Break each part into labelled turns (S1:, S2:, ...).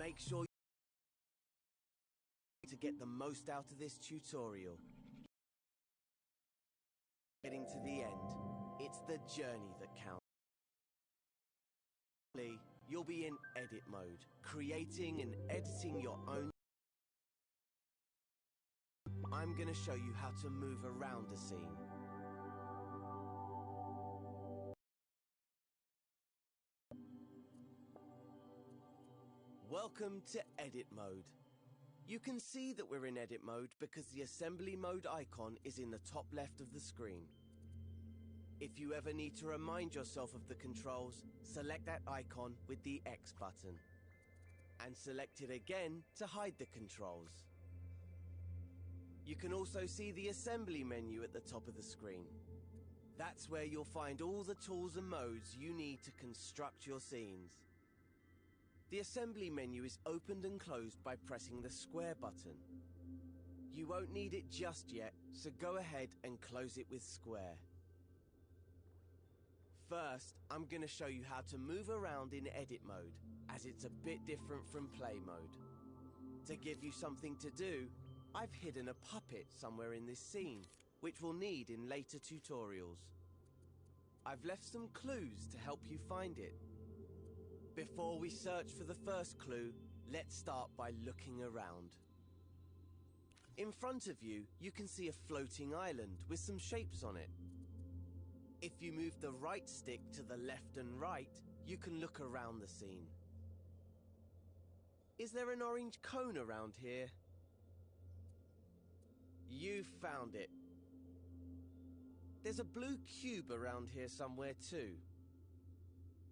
S1: Make sure to get the most out of this tutorial. Getting to the end, it's the journey that counts. You'll be in edit mode, creating and editing your own. I'm going to show you how to move around a scene. Welcome to edit mode. You can see that we're in edit mode because the assembly mode icon is in the top left of the screen. If you ever need to remind yourself of the controls, select that icon with the X button. And select it again to hide the controls. You can also see the assembly menu at the top of the screen. That's where you'll find all the tools and modes you need to construct your scenes. The assembly menu is opened and closed by pressing the square button. You won't need it just yet, so go ahead and close it with square. First, I'm going to show you how to move around in edit mode, as it's a bit different from play mode. To give you something to do, I've hidden a puppet somewhere in this scene, which we'll need in later tutorials. I've left some clues to help you find it. Before we search for the first clue, let's start by looking around. In front of you, you can see a floating island with some shapes on it. If you move the right stick to the left and right, you can look around the scene. Is there an orange cone around here? You found it. There's a blue cube around here somewhere too.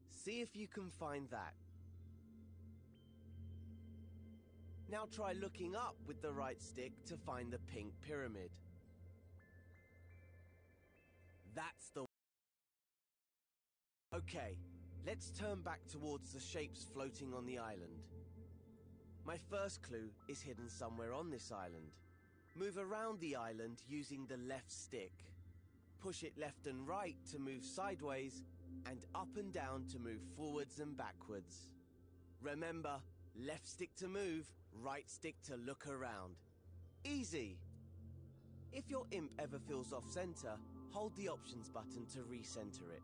S1: See if you can find that. Now try looking up with the right stick to find the pink pyramid. That's the... Okay, let's turn back towards the shapes floating on the island. My first clue is hidden somewhere on this island. Move around the island using the left stick. Push it left and right to move sideways, and up and down to move forwards and backwards. Remember, left stick to move, right stick to look around. Easy! If your imp ever feels off center, hold the options button to recenter it.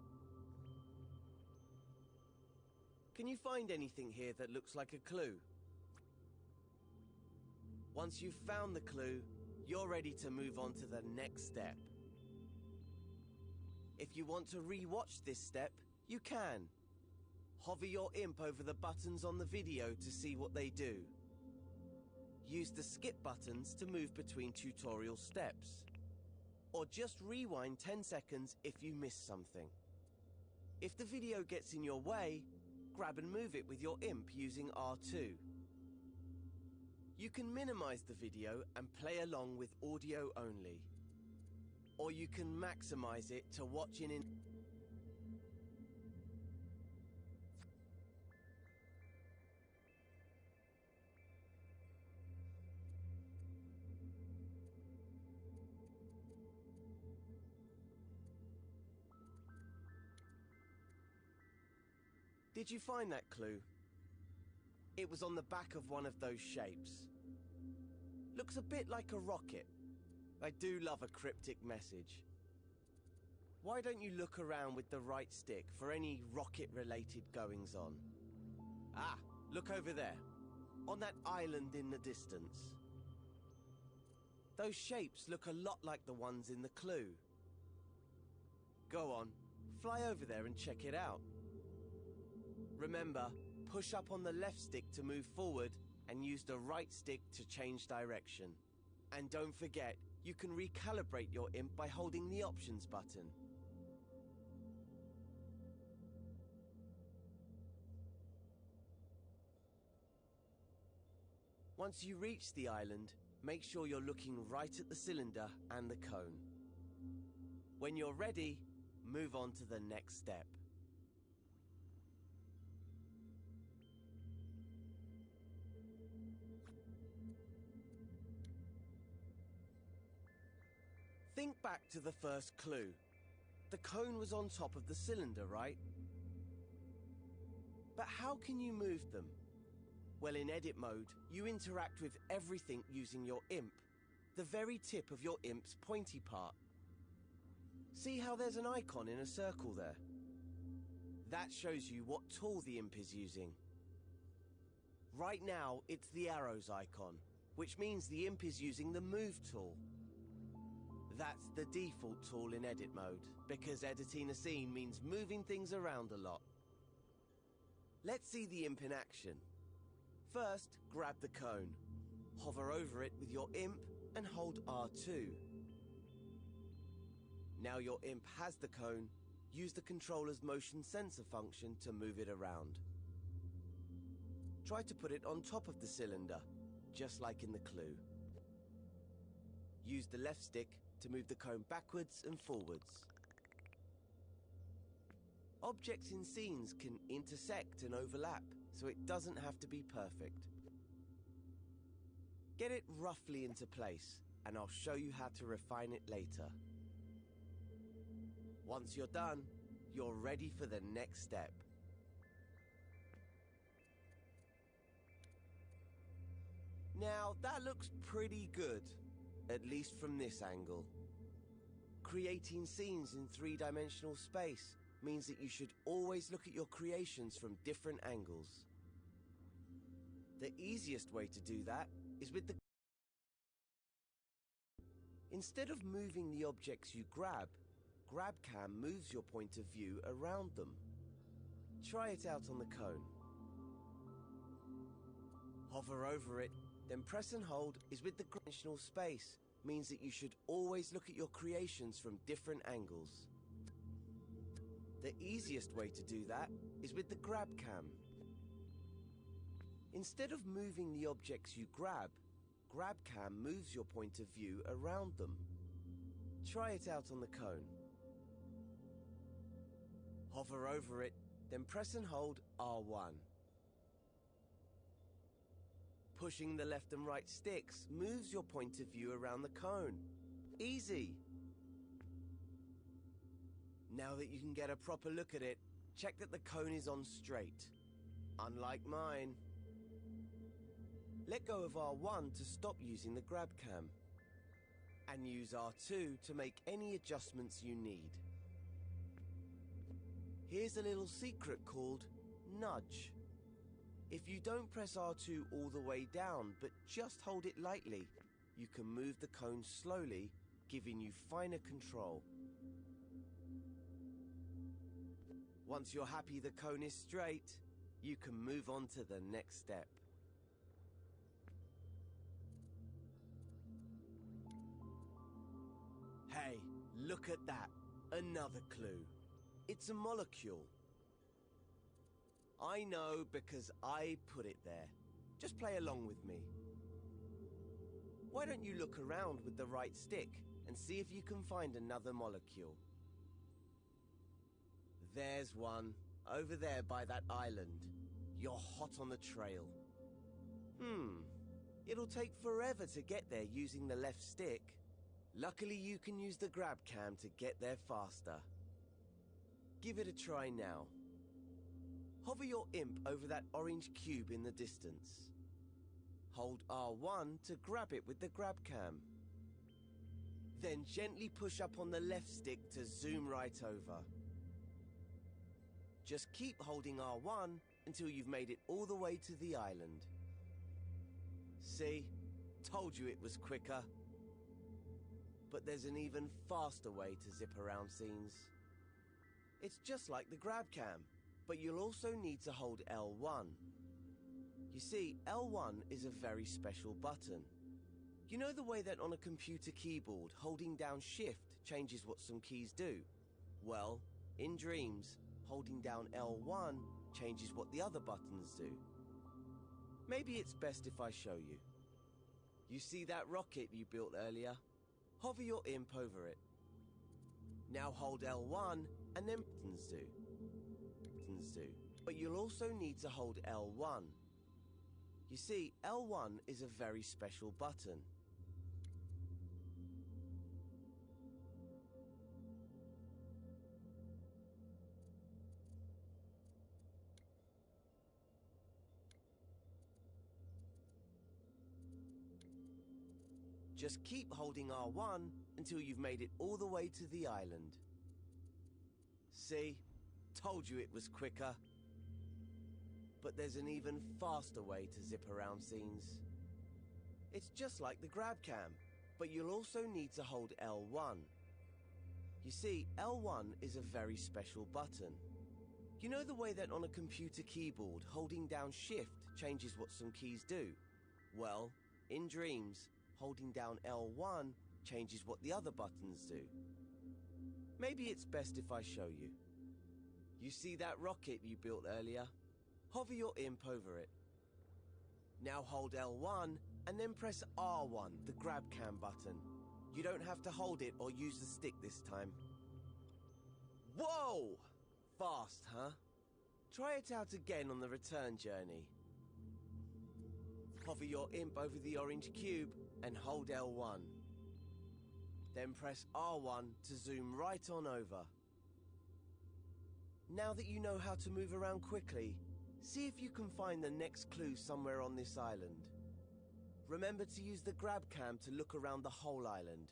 S1: Can you find anything here that looks like a clue? Once you've found the clue, you're ready to move on to the next step. If you want to re-watch this step, you can. Hover your imp over the buttons on the video to see what they do. Use the skip buttons to move between tutorial steps. Or just rewind 10 seconds if you missed something. If the video gets in your way, grab and move it with your imp using R2. You can minimize the video and play along with audio only. Or you can maximize it to watch in... Did you find that clue? It was on the back of one of those shapes. Looks a bit like a rocket. I do love a cryptic message. Why don't you look around with the right stick for any rocket-related goings-on? Ah, look over there, on that island in the distance. Those shapes look a lot like the ones in the clue. Go on, fly over there and check it out. Remember, push up on the left stick to move forward and use the right stick to change direction. And don't forget, you can recalibrate your imp by holding the options button. Once you reach the island, make sure you're looking right at the cylinder and the cone. When you're ready, move on to the next step. Think back to the first clue. The cone was on top of the cylinder, right? But how can you move them? Well, in edit mode, you interact with everything using your imp, the very tip of your imp's pointy part. See how there's an icon in a circle there? That shows you what tool the imp is using. Right now, it's the arrows icon, which means the imp is using the move tool. That's the default tool in edit mode, because editing a scene means moving things around a lot. Let's see the imp in action. First, grab the cone. Hover over it with your imp and hold R2. Now your imp has the cone, use the controller's motion sensor function to move it around. Try to put it on top of the cylinder, just like in the clue. Use the left stick to move the cone backwards and forwards. Objects in scenes can intersect and overlap, so it doesn't have to be perfect. Get it roughly into place, and I'll show you how to refine it later. Once you're done, you're ready for the next step. Now, that looks pretty good, at least from this angle. Creating scenes in three-dimensional space means that you should always look at your creations from different angles. The easiest way to do that is with the... Instead of moving the objects you grab, GrabCam moves your point of view around them. Try it out on the cone. Hover over it, then press and hold is with the dimensional space, means that you should always look at your creations from different angles. The easiest way to do that is with the GrabCam. Instead of moving the objects you grab, GrabCam moves your point of view around them. Try it out on the cone. Hover over it, then press and hold R1. Pushing the left and right sticks moves your point of view around the cone. Easy! Now that you can get a proper look at it, check that the cone is on straight. Unlike mine. Let go of R1 to stop using the GrabCam. And use R2 to make any adjustments you need. Here's a little secret called nudge. If you don't press R2 all the way down, but just hold it lightly, you can move the cone slowly, giving you finer control. Once you're happy the cone is straight, you can move on to the next step. Hey, look at that! Another clue. It's a molecule. I know because I put it there. Just play along with me. Why don't you look around with the right stick and see if you can find another molecule? There's one, over there by that island. You're hot on the trail. It'll take forever to get there using the left stick. Luckily you can use the GrabCam to get there faster. Give it a try now. Hover your imp over that orange cube in the distance. Hold R1 to grab it with the GrabCam. Then gently push up on the left stick to zoom right over. Just keep holding R1 until you've made it all the way to the island. See? Told you it was quicker. But there's an even faster way to zip around scenes. It's just like the GrabCam, but you'll also need to hold L1. You see, L1 is a very special button. You know the way that on a computer keyboard, holding down Shift changes what some keys do? Well, in Dreams, holding down L1 changes what the other buttons do. Maybe it's best if I show you. You see that rocket you built earlier? Hover your imp over it. Now hold L1 and then buttons do. But you'll also need to hold L1. You see, L1 is a very special button. Just keep holding R1 until you've made it all the way to the island. See? Told you it was quicker. But there's an even faster way to zip around scenes. It's just like the grab cam, but you'll also need to hold L1. You see, L1 is a very special button. You know the way that on a computer keyboard, holding down Shift changes what some keys do? Well, in Dreams, holding down L1 changes what the other buttons do. Maybe it's best if I show you. You see that rocket you built earlier? Hover your imp over it. Now hold L1 and then press R1, the grab cam button. You don't have to hold it or use the stick this time. Whoa! Fast, huh? Try it out again on the return journey. Hover your imp over the orange cube and hold L1. Then press R1 to zoom right on over. Now that you know how to move around quickly, see if you can find the next clue somewhere on this island. Remember to use the grab cam to look around the whole island.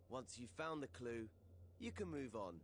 S1: Once you've found the clue, you can move on.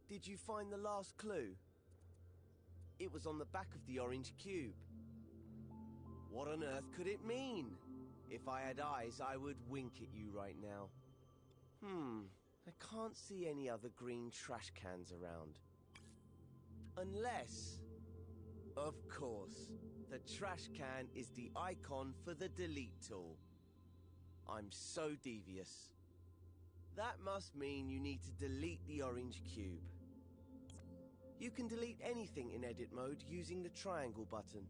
S1: Did you find the last clue? It was on the back of the orange cube. What on earth could it mean? If I had eyes, I would wink at you right now. I can't see any other green trash cans around. Unless... Of course, the trash can is the icon for the delete tool. I'm so devious. That must mean you need to delete the orange cube. You can delete anything in edit mode using the triangle button.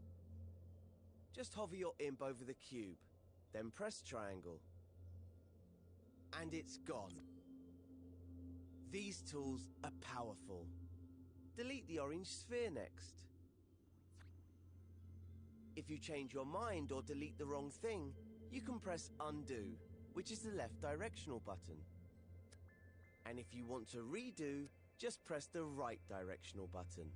S1: Just hover your imp over the cube, then press triangle. And it's gone. These tools are powerful. Delete the orange sphere next. If you change your mind or delete the wrong thing, you can press undo, which is the left directional button. And if you want to redo, just press the right directional button.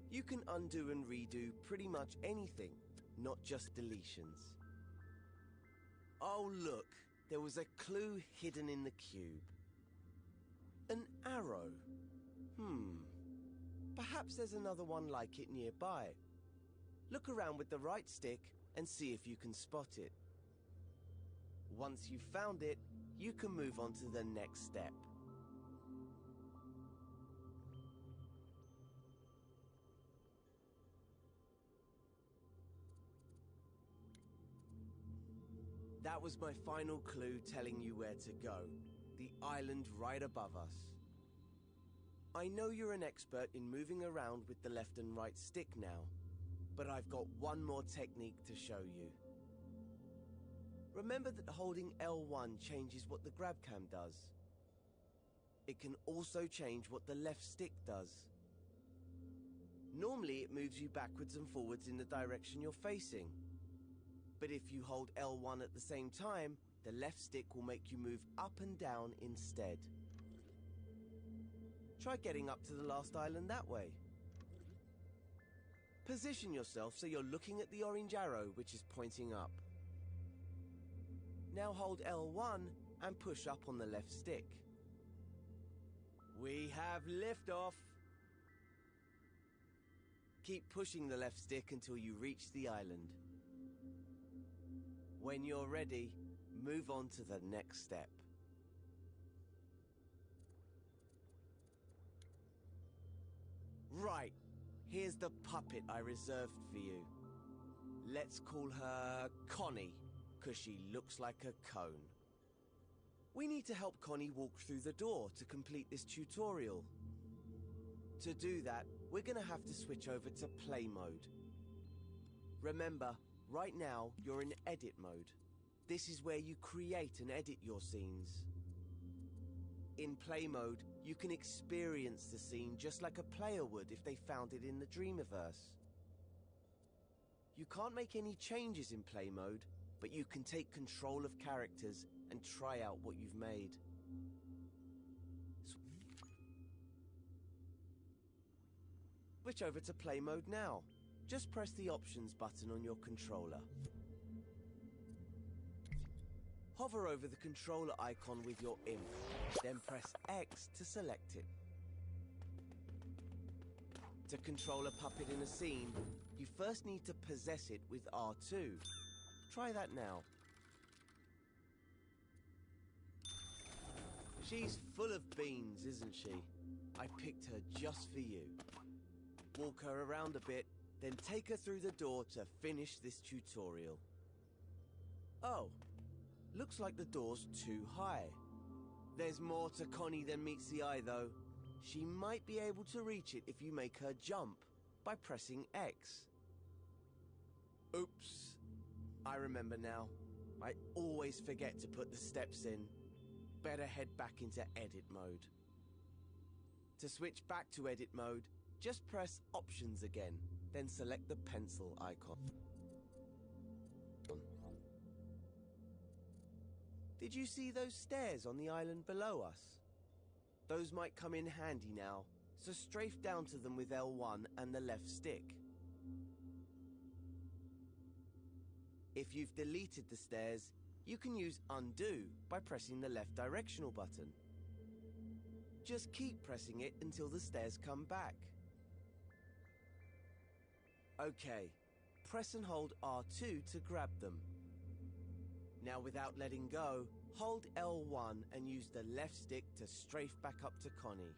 S1: You can undo and redo pretty much anything, not just deletions. Oh look, there was a clue hidden in the cube. An arrow. Perhaps there's another one like it nearby. Look around with the right stick and see if you can spot it. Once you've found it, you can move on to the next step. That was my final clue telling you where to go. The island right above us. I know you're an expert in moving around with the left and right stick now, but I've got one more technique to show you. Remember that holding L1 changes what the grab cam does. It can also change what the left stick does. Normally it moves you backwards and forwards in the direction you're facing. But if you hold L1 at the same time, the left stick will make you move up and down instead. Try getting up to the last island that way. Position yourself so you're looking at the orange arrow which is pointing up. Now hold L1 and push up on the left stick. We have liftoff. Keep pushing the left stick until you reach the island. When you're ready, move on to the next step. Right, here's the puppet I reserved for you. Let's call her Connie, 'cause she looks like a cone. We need to help Connie walk through the door to complete this tutorial. To do that, we're gonna have to switch over to play mode. Remember, right now you're in edit mode. This is where you create and edit your scenes. In play mode, you can experience the scene just like a player would if they found it in the Dreamiverse. You can't make any changes in play mode, but you can take control of characters and try out what you've made. Switch over to play mode now. Just press the options button on your controller. Hover over the controller icon with your imp, then press X to select it. To control a puppet in a scene, you first need to possess it with R2. Try that now. She's full of beans, isn't she? I picked her just for you. Walk her around a bit, then take her through the door to finish this tutorial. Oh, looks like the door's too high. There's more to Connie than meets the eye, though. She might be able to reach it if you make her jump by pressing X. Oops. I remember now. I always forget to put the steps in. Better head back into edit mode. To switch back to edit mode, just press options again, then select the pencil icon. Did you see those stairs on the island below us? Those might come in handy now, so strafe down to them with L1 and the left stick. If you've deleted the stairs, you can use undo by pressing the left directional button. Just keep pressing it until the stairs come back. Okay, press and hold R2 to grab them. Now without letting go, hold L1 and use the left stick to strafe back up to Connie.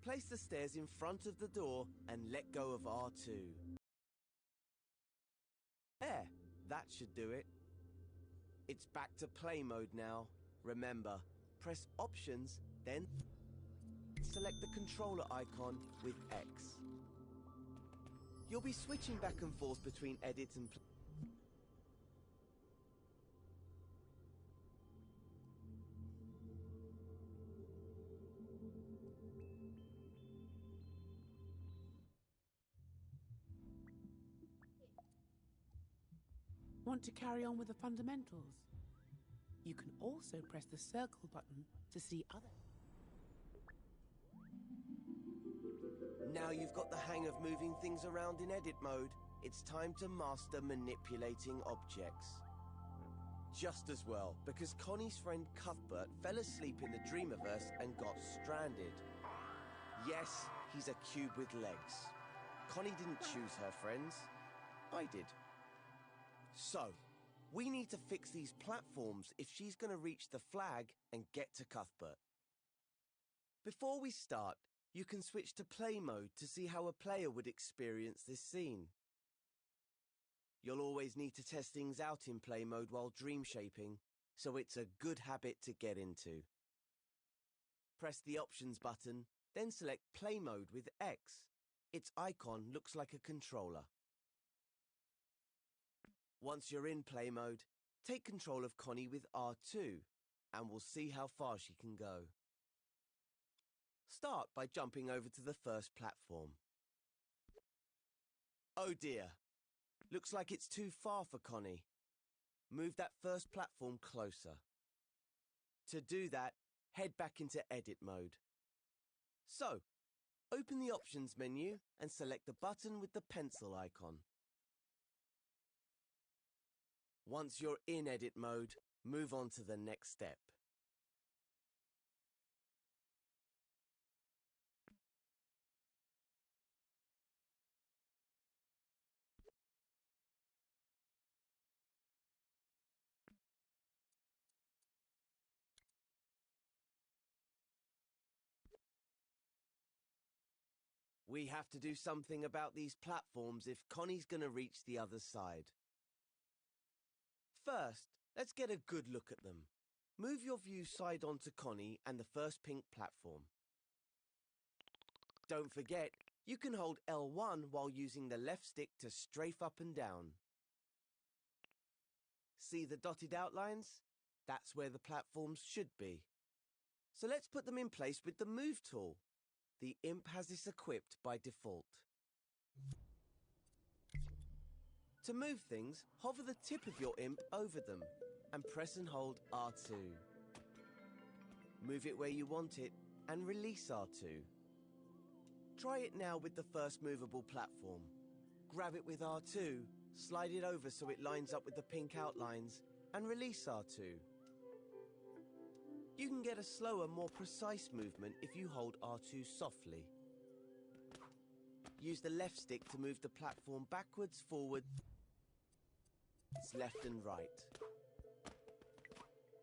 S1: Place the stairs in front of the door and let go of R2. There, that should do it. It's back to play mode now. Remember, press options, then select the controller icon with X. You'll be switching back and forth between edit and play.
S2: Want to carry on with the fundamentals? You can also press the circle button to see other.
S1: Now you've got the hang of moving things around in edit mode, it's time to master manipulating objects. Just as well, because Connie's friend Cuthbert fell asleep in the Dreamiverse and got stranded. Yes, he's a cube with legs. Connie didn't choose her friends. I did. So, we need to fix these platforms if she's going to reach the flag and get to Cuthbert. Before we start, you can switch to play mode to see how a player would experience this scene. You'll always need to test things out in play mode while dream shaping, so it's a good habit to get into. Press the Options button, then select Play Mode with X. Its icon looks like a controller. Once you're in play mode, take control of Connie with R2, and we'll see how far she can go. Start by jumping over to the first platform. Oh dear, looks like it's too far for Connie. Move that first platform closer. To do that, head back into edit mode. So, open the Options menu and select the button with the pencil icon. Once you're in edit mode, move on to the next step. We have to do something about these platforms if Connie's going to reach the other side. First, let's get a good look at them. Move your view side on to Connie and the first pink platform. Don't forget, you can hold L1 while using the left stick to strafe up and down. See the dotted outlines? That's where the platforms should be. So let's put them in place with the Move tool. The imp has this equipped by default. To move things, hover the tip of your imp over them and press and hold R2. Move it where you want it and release R2. Try it now with the first movable platform. Grab it with R2, slide it over so it lines up with the pink outlines, and release R2. You can get a slower, more precise movement if you hold R2 softly. Use the left stick to move the platform backwards, forward, left and right.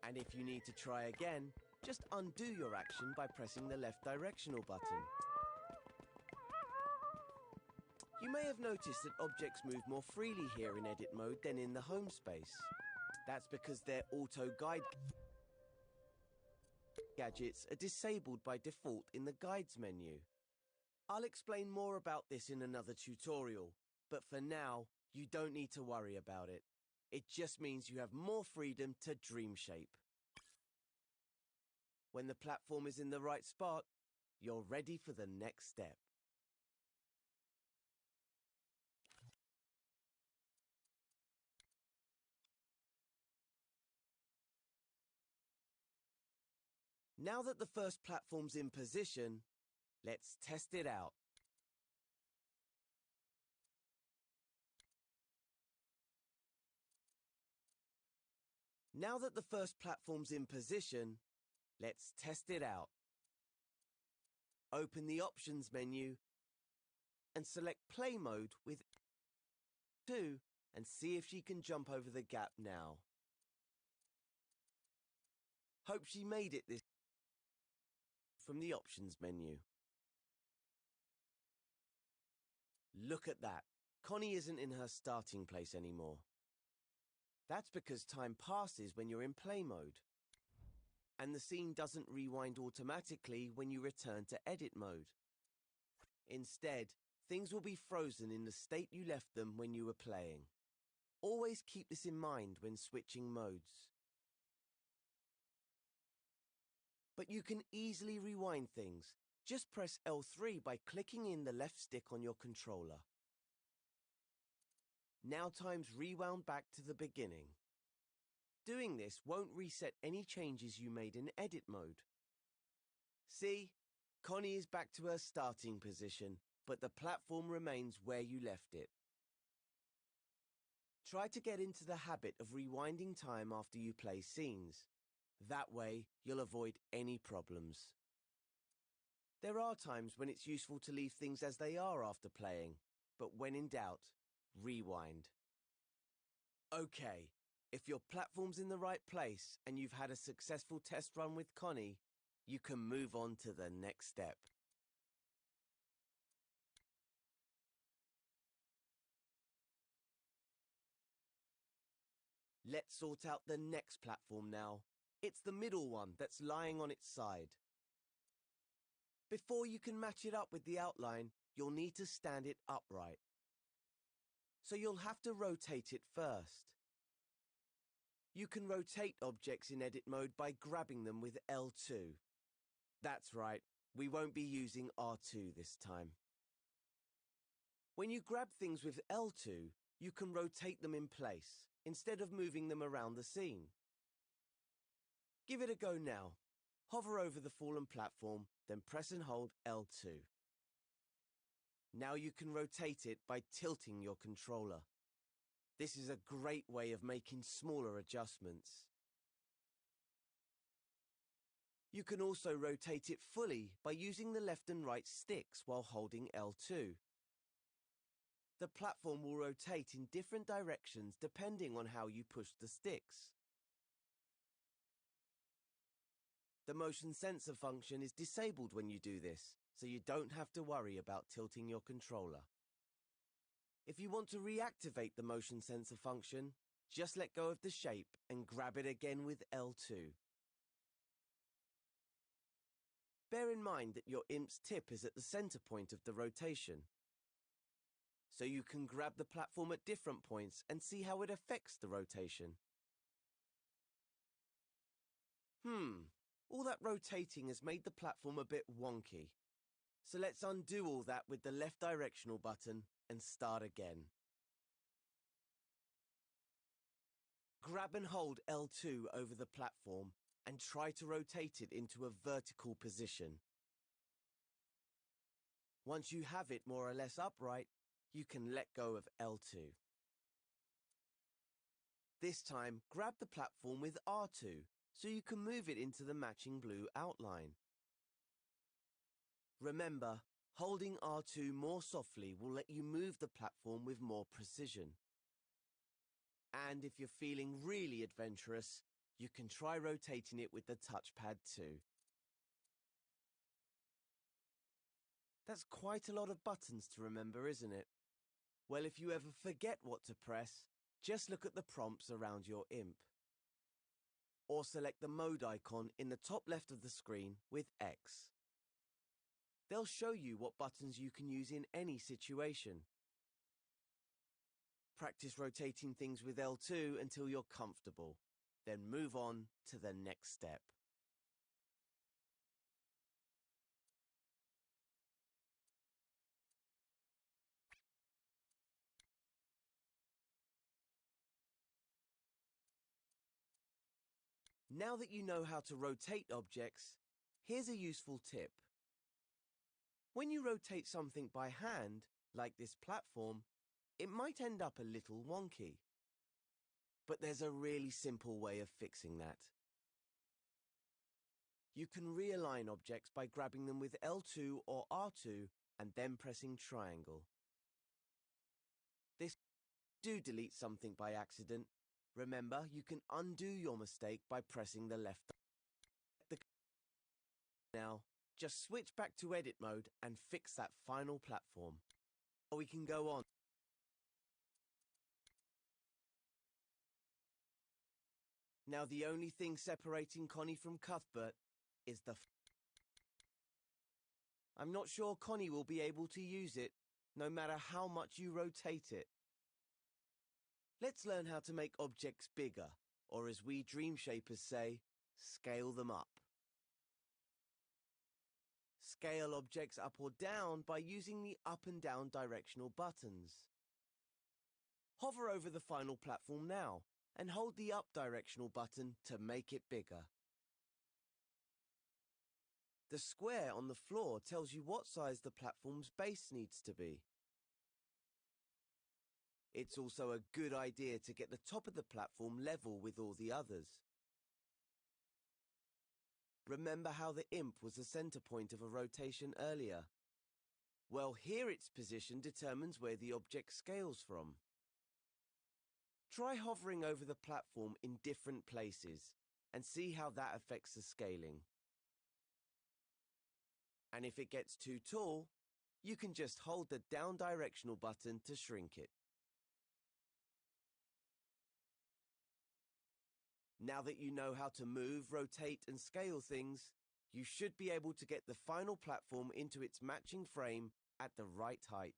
S1: And if you need to try again, just undo your action by pressing the left directional button. You may have noticed that objects move more freely here in edit mode than in the home space. That's because their auto guide gadgets are disabled by default in the guides menu. I'll explain more about this in another tutorial, but for now, you don't need to worry about it. It just means you have more freedom to dream shape. When the platform is in the right spot, you're ready for the next step. Now that the first platform's in position, let's test it out. Now that the first platform's in position, let's test it out. Open the Options menu and select Play Mode with 2 and see if she can jump over the gap now. Hope she made it this from the Options menu. Look at that. Connie isn't in her starting place anymore. That's because time passes when you're in play mode. And the scene doesn't rewind automatically when you return to edit mode. Instead, things will be frozen in the state you left them when you were playing. Always keep this in mind when switching modes. But you can easily rewind things. Just press L3 by clicking in the left stick on your controller. Now time's rewound back to the beginning. Doing this won't reset any changes you made in edit mode. See? Connie is back to her starting position, but the platform remains where you left it. Try to get into the habit of rewinding time after you play scenes. That way, you'll avoid any problems. There are times when it's useful to leave things as they are after playing, but when in doubt, rewind. Okay, if your platform's in the right place and you've had a successful test run with Connie, you can move on to the next step. Let's sort out the next platform now. It's the middle one that's lying on its side. Before you can match it up with the outline, you'll need to stand it upright. So you'll have to rotate it first. You can rotate objects in edit mode by grabbing them with L2. That's right, we won't be using R2 this time. When you grab things with L2, you can rotate them in place, instead of moving them around the scene. Give it a go now. Hover over the fallen platform, then press and hold L2. Now you can rotate it by tilting your controller. This is a great way of making smaller adjustments. You can also rotate it fully by using the left and right sticks while holding L2. The platform will rotate in different directions depending on how you push the sticks. The motion sensor function is disabled when you do this, so you don't have to worry about tilting your controller. If you want to reactivate the motion sensor function, just let go of the shape and grab it again with L2. Bear in mind that your IMP's tip is at the center point of the rotation. So you can grab the platform at different points and see how it affects the rotation. All that rotating has made the platform a bit wonky. So let's undo all that with the left directional button and start again. Grab and hold L2 over the platform and try to rotate it into a vertical position. Once you have it more or less upright, you can let go of L2. This time, grab the platform with R2 so you can move it into the matching blue outline. Remember, holding R2 more softly will let you move the platform with more precision. And if you're feeling really adventurous, you can try rotating it with the touchpad too. That's quite a lot of buttons to remember, isn't it? Well, if you ever forget what to press, just look at the prompts around your IMP. Or select the mode icon in the top left of the screen with X. They'll show you what buttons you can use in any situation. Practice rotating things with L2 until you're comfortable. Then move on to the next step. Now that you know how to rotate objects, here's a useful tip. When you rotate something by hand, like this platform, it might end up a little wonky. But there's a really simple way of fixing that. You can realign objects by grabbing them with L2 or R2 and then pressing triangle. This do delete something by accident. Remember, you can undo your mistake by pressing the left. Now, just switch back to edit mode and fix that final platform. We can go on. Now the only thing separating Connie from Cuthbert is the... I'm not sure Connie will be able to use it, no matter how much you rotate it. Let's learn how to make objects bigger, or as we dream shapers say, scale them up. Scale objects up or down by using the up and down directional buttons. Hover over the final platform now and hold the up directional button to make it bigger. The square on the floor tells you what size the platform's base needs to be. It's also a good idea to get the top of the platform level with all the others. Remember how the IMP was the center point of a rotation earlier? Well, here its position determines where the object scales from. Try hovering over the platform in different places and see how that affects the scaling. And if it gets too tall, you can just hold the down directional button to shrink it. Now that you know how to move, rotate and scale things, you should be able to get the final platform into its matching frame at the right height.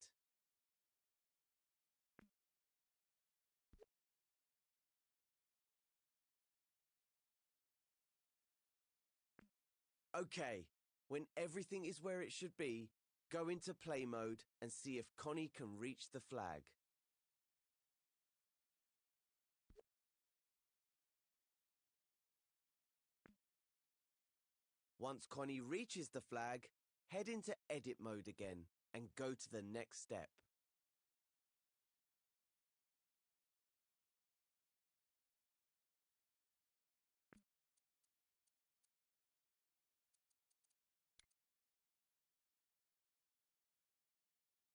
S1: Okay, when everything is where it should be, go into play mode and see if Connie can reach the flag. Once Connie reaches the flag, head into edit mode again and go to the next step.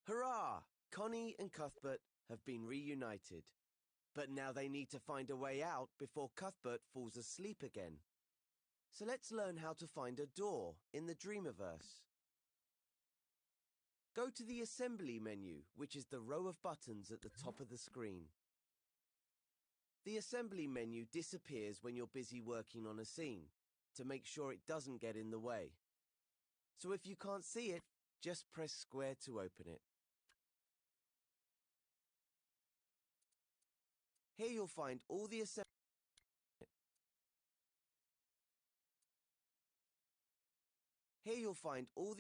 S1: Hurrah! Connie and Cuthbert have been reunited, but now they need to find a way out before Cuthbert falls asleep again. So let's learn how to find a door in the Dreamiverse. Go to the Assembly menu, which is the row of buttons at the top of the screen. The Assembly menu disappears when you're busy working on a scene, to make sure it doesn't get in the way. So if you can't see it, just press square to open it. Here you'll find all the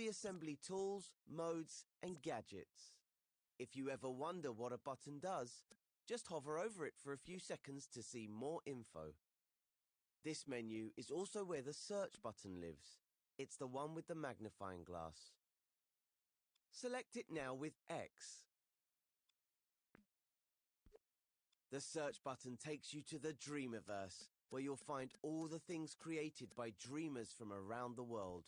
S1: assembly tools, modes, and gadgets. If you ever wonder what a button does, just hover over it for a few seconds to see more info. This menu is also where the search button lives. It's the one with the magnifying glass. Select it now with X. The search button takes you to the Dreamiverse, where you'll find all the things created by dreamers from around the world.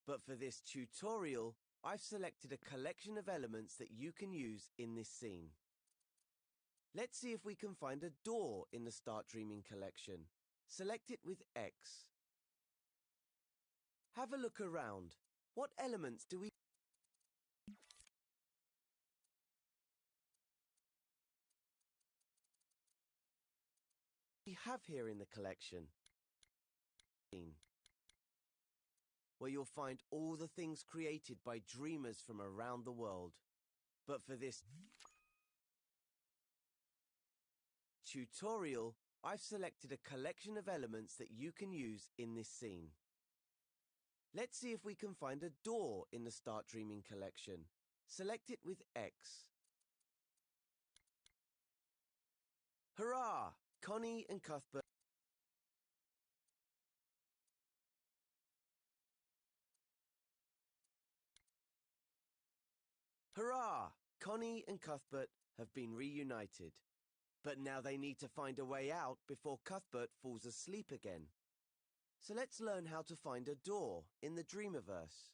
S1: But for this tutorial, I've selected a collection of elements that you can use in this scene. Let's see if we can find a door in the Start Dreaming collection. Select it with X. Have a look around. What elements do we have here in the collection? Where you'll find all the things created by dreamers from around the world. But for this tutorial, I've selected a collection of elements that you can use in this scene. Let's see if we can find a door in the Start Dreaming collection. Select it with X. Hurrah! Connie and Cuthbert. Hurrah! Connie and Cuthbert have been reunited, but now they need to find a way out before Cuthbert falls asleep again. So let's learn how to find a door in the Dreamiverse.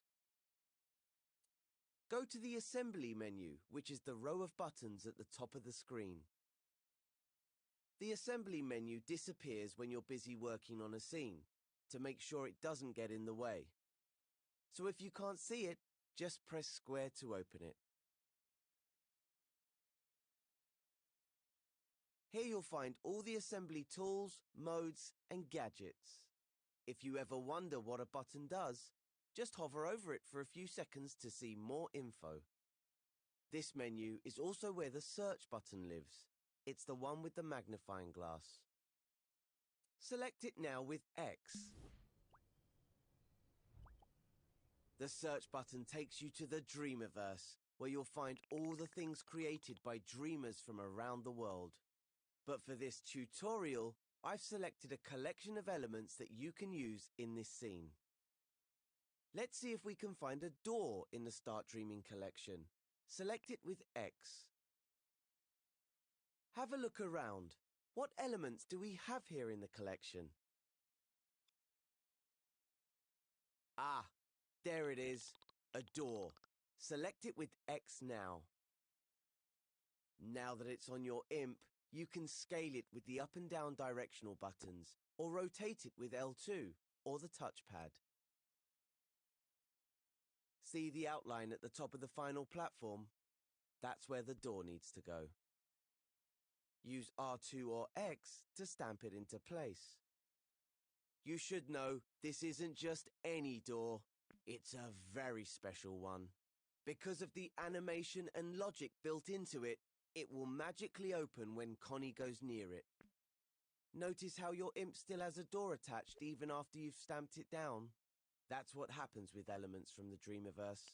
S1: Go to the Assembly menu, which is the row of buttons at the top of the screen. The Assembly menu disappears when you're busy working on a scene, to make sure it doesn't get in the way. So if you can't see it, just press square to open it. Here you'll find all the assembly tools, modes, and gadgets. If you ever wonder what a button does, just hover over it for a few seconds to see more info. This menu is also where the search button lives. It's the one with the magnifying glass. Select it now with X. The search button takes you to the Dreamiverse, where you'll find all the things created by dreamers from around the world. But for this tutorial, I've selected a collection of elements that you can use in this scene. Let's see if we can find a door in the Start Dreaming collection. Select it with X. Have a look around. What elements do we have here in the collection? Ah, there it is, a door. Select it with X now. Now that it's on your imp, you can scale it with the up and down directional buttons, or rotate it with L2 or the touchpad. See the outline at the top of the final platform? That's where the door needs to go. Use R2 or X to stamp it into place. You should know this isn't just any door. It's a very special one. Because of the animation and logic built into it, it will magically open when Connie goes near it. Notice how your imp still has a door attached even after you've stamped it down? That's what happens with elements from the Dreamiverse.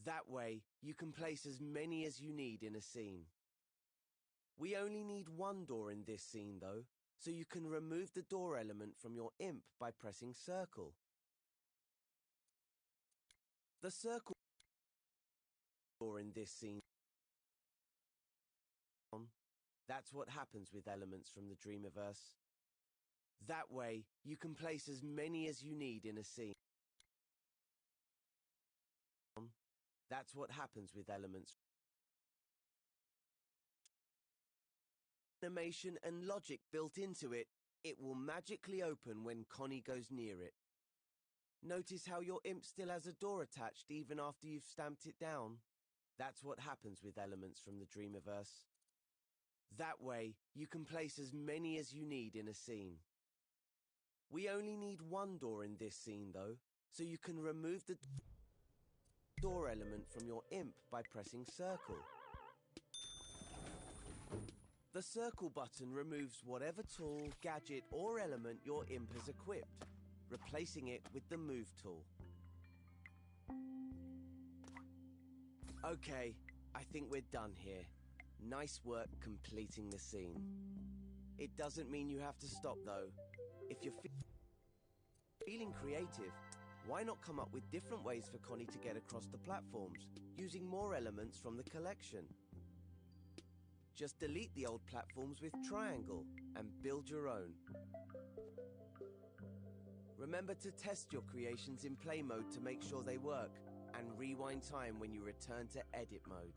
S1: That way, you can place as many as you need in a scene. We only need one door in this scene though, so you can remove the door element from your imp by pressing circle. The circle door in this scene. That's what happens with elements from the Dreamiverse. That way, you can place as many as you need in a scene. That's what happens with elements. Animation and logic built into it, it will magically open when Connie goes near it. Notice how your imp still has a door attached even after you've stamped it down? That's what happens with elements from the Dreamiverse. That way, you can place as many as you need in a scene. We only need one door in this scene though, so you can remove the door element from your imp by pressing circle. The circle button removes whatever tool, gadget or element your imp has equipped, replacing it with the move tool. Okay, I think we're done here. Nice work completing the scene. It doesn't mean you have to stop though. If you're feeling creative, why not come up with different ways for Connie to get across the platforms, using more elements from the collection? Just delete the old platforms with triangle and build your own. Remember to test your creations in play mode to make sure they work, and rewind time when you return to edit mode.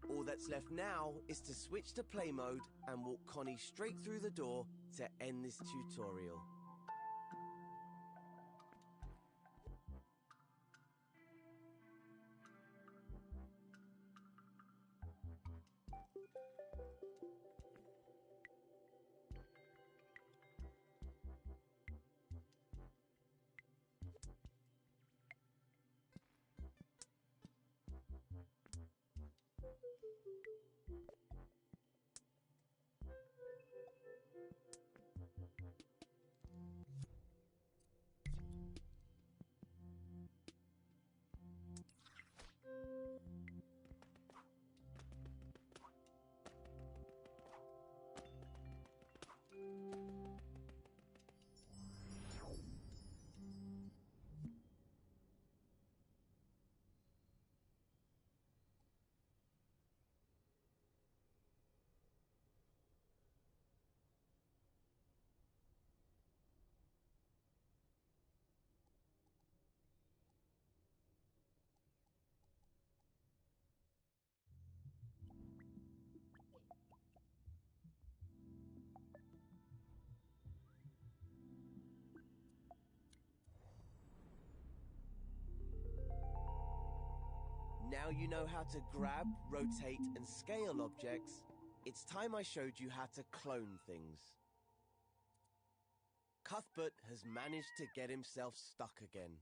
S1: All that's left now is to switch to play mode and walk Connie straight through the door to end this tutorial. Now you know how to grab, rotate, and scale objects. It's time I showed you how to clone things. Cuthbert has managed to get himself stuck again.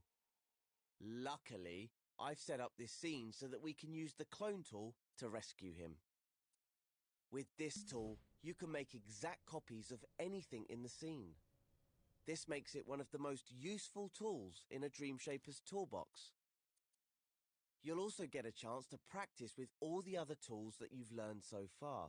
S1: Luckily, I've set up this scene so that we can use the clone tool to rescue him. With this tool, you can make exact copies of anything in the scene. This makes it one of the most useful tools in a Dreamshaper's toolbox. You'll also get a chance to practice with all the other tools that you've learned so far.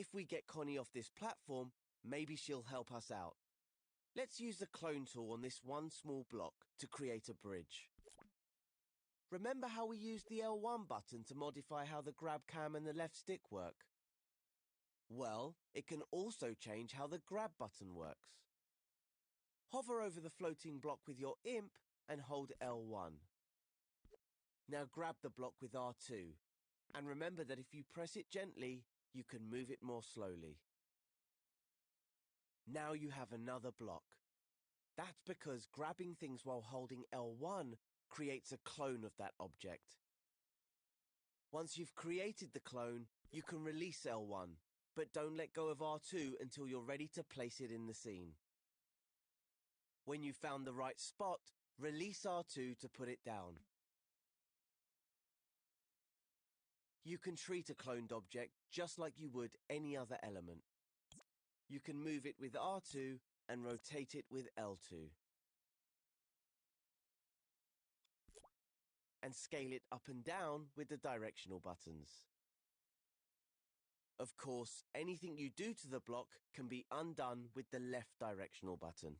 S1: If we get Connie off this platform, maybe she'll help us out. Let's use the clone tool on this one small block to create a bridge. Remember how we used the L1 button to modify how the grab cam and the left stick work? Well, it can also change how the grab button works. Hover over the floating block with your imp and hold L1. Now grab the block with R2, and remember that if you press it gently, you can move it more slowly. Now you have another block. That's because grabbing things while holding L1 creates a clone of that object. Once you've created the clone, you can release L1, but don't let go of R2 until you're ready to place it in the scene. When you've found the right spot, release R2 to put it down. You can treat a cloned object just like you would any other element. You can move it with R2 and rotate it with L2. And scale it up and down with the directional buttons. Of course, anything you do to the block can be undone with the left directional button.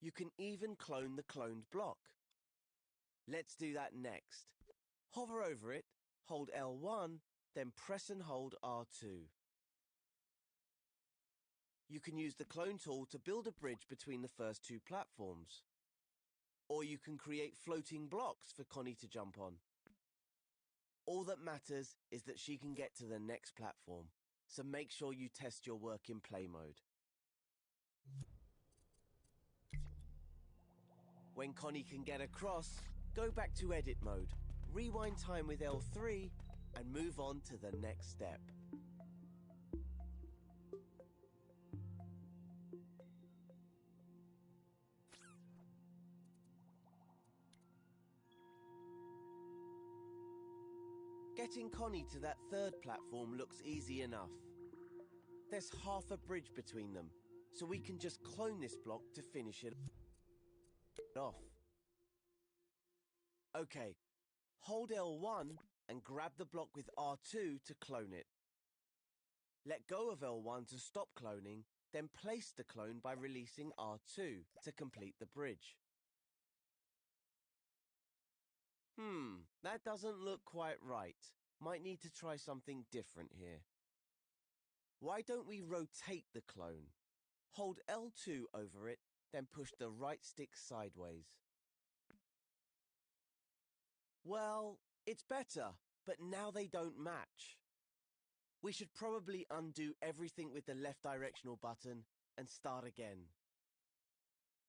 S1: You can even clone the cloned block. Let's do that next. Hover over it, hold L1, then press and hold R2. You can use the clone tool to build a bridge between the first two platforms. Or you can create floating blocks for Connie to jump on. All that matters is that she can get to the next platform, so make sure you test your work in play mode. When Connie can get across, go back to edit mode, rewind time with L3, and move on to the next step. Getting Connie to that third platform looks easy enough. There's half a bridge between them, so we can just clone this block to finish it off. Okay, hold L1 and grab the block with R2 to clone it. Let go of L1 to stop cloning, then place the clone by releasing R2 to complete the bridge. That doesn't look quite right. Might need to try something different here. Why don't we rotate the clone? Hold L2 over it, then push the right stick sideways. Well, it's better, but now they don't match. We should probably undo everything with the left directional button and start again.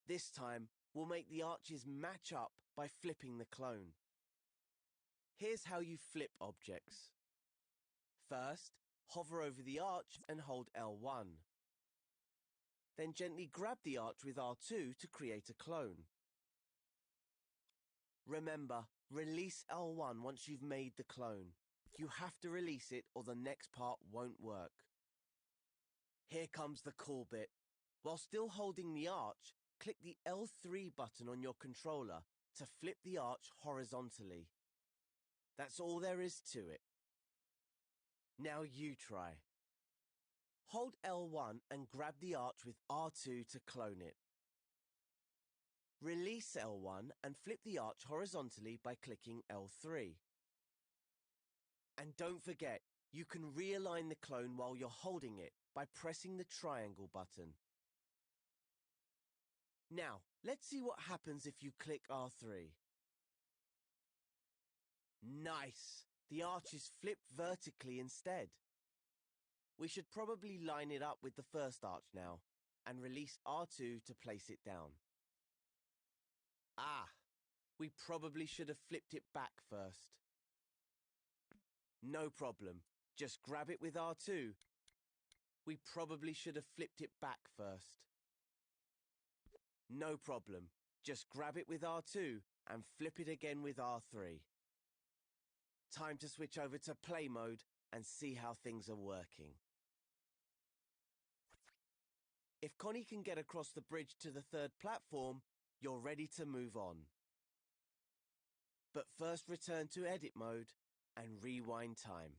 S1: This time, we'll make the arches match up by flipping the clone. Here's how you flip objects. First, hover over the arch and hold L1. Then gently grab the arch with R2 to create a clone. Remember, release L1 once you've made the clone. You have to release it or the next part won't work. Here comes the cool bit. While still holding the arch, click the L3 button on your controller to flip the arch horizontally. That's all there is to it. Now you try. Hold L1 and grab the arch with R2 to clone it. Release L1 and flip the arch horizontally by clicking L3. And don't forget, you can realign the clone while you're holding it by pressing the triangle button. Now, let's see what happens if you click R3. Nice! The arch is flipped vertically instead. We should probably line it up with the first arch now, and release R2 to place it down. We probably should have flipped it back first. No problem, just grab it with R2. We probably should have flipped it back first. No problem, just grab it with R2 and flip it again with R3. Time to switch over to play mode and see how things are working. If Connie can get across the bridge to the third platform, you're ready to move on. But first return to edit mode and rewind time.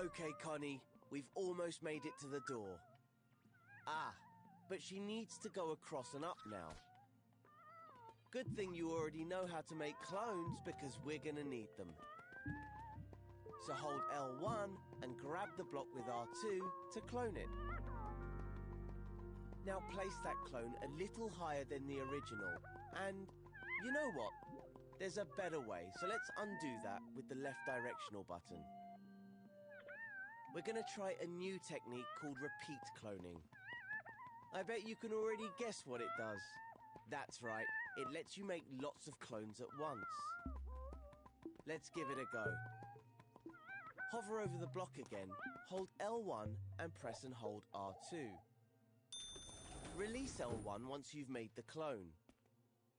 S1: Okay, Connie, we've almost made it to the door. Ah, but she needs to go across and up now. Good thing you already know how to make clones because we're gonna need them. So hold L1 and grab the block with R2 to clone it. Now place that clone a little higher than the original. And you know what? There's a better way, so let's undo that with the left directional button. We're gonna try a new technique called repeat cloning. I bet you can already guess what it does. That's right, it lets you make lots of clones at once. Let's give it a go. Hover over the block again, hold L1 and press and hold R2. Release L1 once you've made the clone,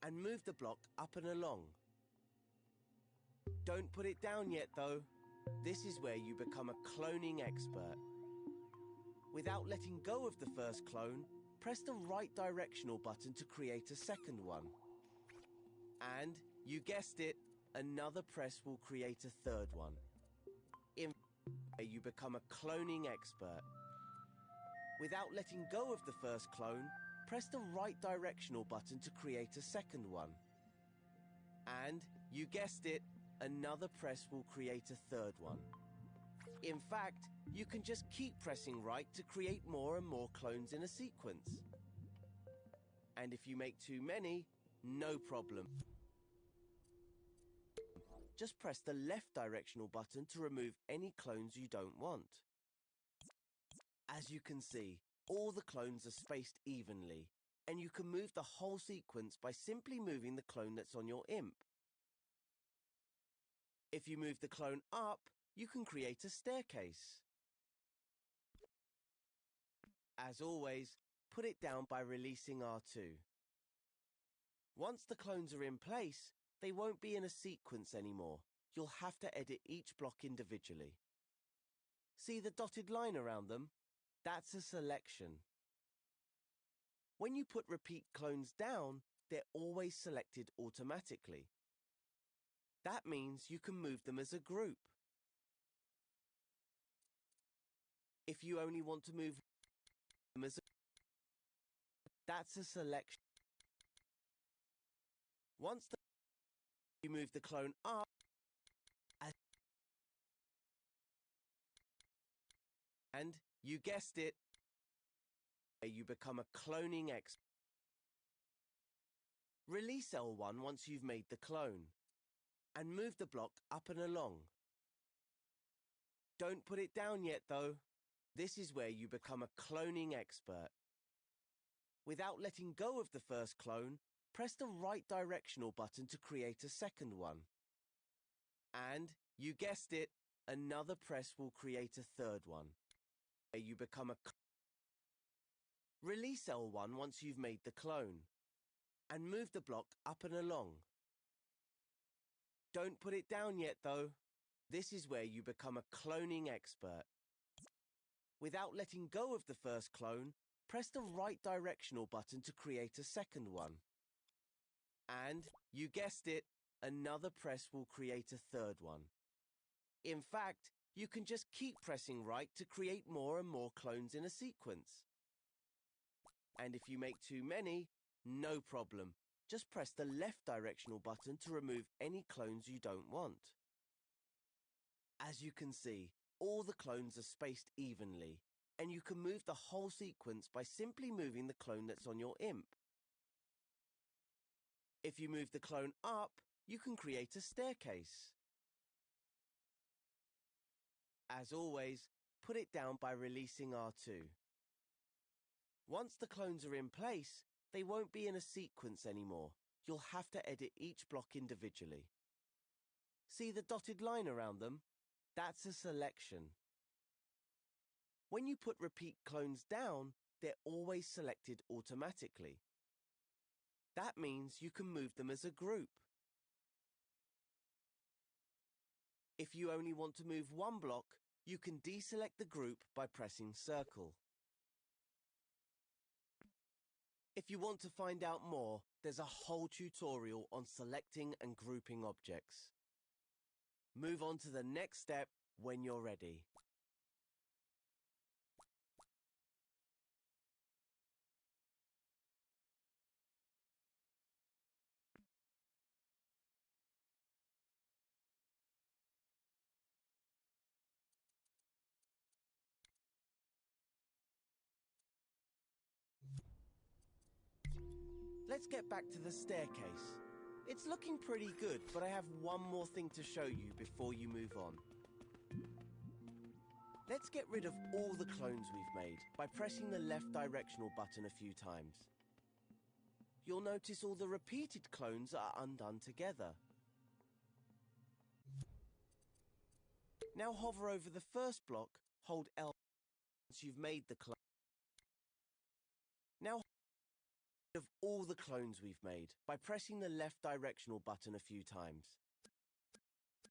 S1: and move the block up and along. Don't put it down yet though. This is where you become a cloning expert. Without letting go of the first clone, press the right directional button to create a second one. And, you guessed it, another press will create a third one. In you become a cloning expert. Without letting go of the first clone, press the right directional button to create a second one. And, you guessed it, another press will create a third one. In fact, you can just keep pressing right to create more and more clones in a sequence. And if you make too many, no problem. Just press the left directional button to remove any clones you don't want. As you can see, all the clones are spaced evenly, and you can move the whole sequence by simply moving the clone that's on your imp. If you move the clone up, you can create a staircase. As always, put it down by releasing R2. Once the clones are in place, they won't be in a sequence anymore. You'll have to edit each block individually. See the dotted line around them? That's a selection. When you put repeat clones down, they're always selected automatically. That means you can move them as a group. If you only want to move them as a that's a selection. Once you move the clone up, and you guessed it, you become a cloning expert. Release L1 once you've made the clone, and move the block up and along. Don't put it down yet though. This is where you become a cloning expert. Without letting go of the first clone, press the right directional button to create a second one. And, you guessed it, another press will create a third one. You become a Release L1 once you've made the clone, and move the block up and along. Don't put it down yet though. This is where you become a cloning expert. Without letting go of the first clone, press the right directional button to create a second one. And, you guessed it, another press will create a third one. In fact, you can just keep pressing right to create more and more clones in a sequence. And if you make too many, no problem. Just press the left directional button to remove any clones you don't want. As you can see, all the clones are spaced evenly, and you can move the whole sequence by simply moving the clone that's on your imp. If you move the clone up, you can create a staircase. As always, put it down by releasing R2. Once the clones are in place, they won't be in a sequence anymore. You'll have to edit each block individually. See the dotted line around them? That's a selection. When you put repeat clones down, they're always selected automatically. That means you can move them as a group. If you only want to move one block, you can deselect the group by pressing circle. If you want to find out more, there's a whole tutorial on selecting and grouping objects. Move on to the next step when you're ready. let's get back to the staircase. It's looking pretty good, but I have one more thing to show you before you move on. Let's get rid of all the clones we've made by pressing the left directional button a few times. You'll notice all the repeated clones are undone together. Now hover over the first block, hold L once you've made the clone. Now of all the clones we've made by pressing the left directional button a few times.